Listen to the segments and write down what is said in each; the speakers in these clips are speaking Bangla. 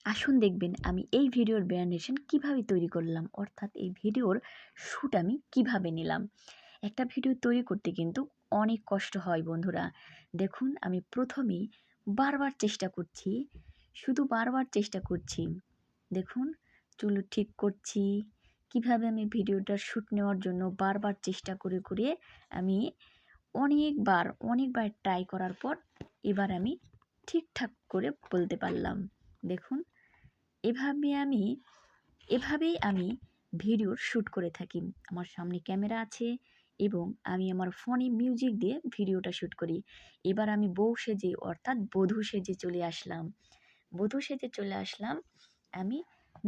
আসুন দেখবেন আমি এই ভিডিওর ব্যারিয়েশন কিভাবে তৈরি করলাম, অর্থাৎ এই ভিডিওর শ্যুট আমি কিভাবে নিলাম। একটা ভিডিও তৈরি করতে কিন্তু অনেক কষ্ট হয় বন্ধুরা। দেখুন আমি প্রথমেই বারবার চেষ্টা করছি, শুধু বারবার চেষ্টা করছি। দেখুন চুল ঠিক করছি, কিভাবে আমি ভিডিওটার শ্যুট নেওয়ার জন্য বারবার চেষ্টা করে করে আমি অনেকবার ট্রাই করার পর এবার আমি ঠিকঠাক করে বলতে পারলাম। দেখুন এভাবেই আমি ভিডিওর শ্যুট করে থাকি। আমার সামনে ক্যামেরা আছে এবং আমি আমার ফোনে মিউজিক দিয়ে ভিডিওটা শ্যুট করি। এবার আমি বউ সেজে অর্থাৎ বধূ সেজে চলে আসলাম। বধূ সেজে চলে আসলাম আমি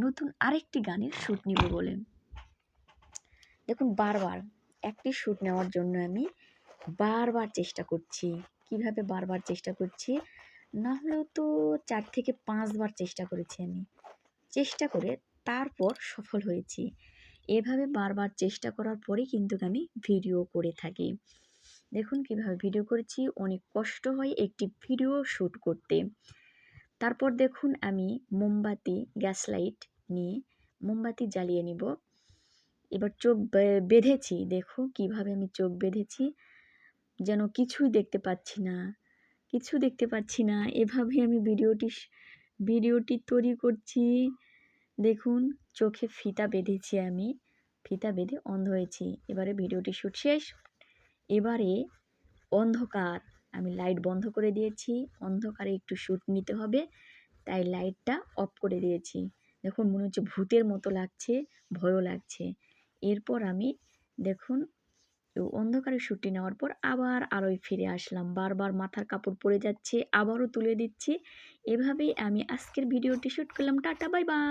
নতুন আরেকটি গানের শ্যুট নিব বলে। দেখুন বারবার একটি শ্যুট নেওয়ার জন্য আমি বারবার চেষ্টা করছি। কিভাবে বারবার চেষ্টা করছি? না হলেও তো ৪ থেকে ৫ বার চেষ্টা করেছি আমি। চেষ্টা করে তারপর সফল হয়েছি। এভাবে বারবার চেষ্টা করার পরেই কিন্তু আমি ভিডিও করে থাকি। দেখুন কিভাবে ভিডিও করেছি, অনেক কষ্ট হয় একটি ভিডিও শ্যুট করতে। তারপর দেখুন আমি মোমবাতি, গ্যাস লাইট নিয়ে মোমবাতি জ্বালিয়ে নিব। এবার চোখ বেঁধেছি, দেখো কিভাবে আমি চোখ বেঁধেছি, যেন কিছুই দেখতে পাচ্ছি না, এভাবেই আমি ভিডিওটি তৈরি করছি। দেখুন চোখে ফিতা বেঁধেছি আমি, ফিতা বেঁধে অন্ধ হয়েছি। এবারে ভিডিওটি শ্যুট শেষ। এবারে অন্ধকার, আমি লাইট বন্ধ করে দিয়েছি। অন্ধকারে একটু শ্যুট নিতে হবে, তাই লাইটটা অফ করে দিয়েছি। দেখুন মনে হচ্ছে ভূতের মতো লাগছে, ভয়ও লাগছে। এরপর আমি দেখুন অন্ধকারে শ্যুটটি নেওয়ার পর আবার আলোয় ফিরে আসলাম। বারবার মাথার কাপড় পড়ে যাচ্ছে, আবারও তুলে দিচ্ছি। এভাবেই আমি আজকের ভিডিওটি শ্যুট করলাম। Tata, bye bye.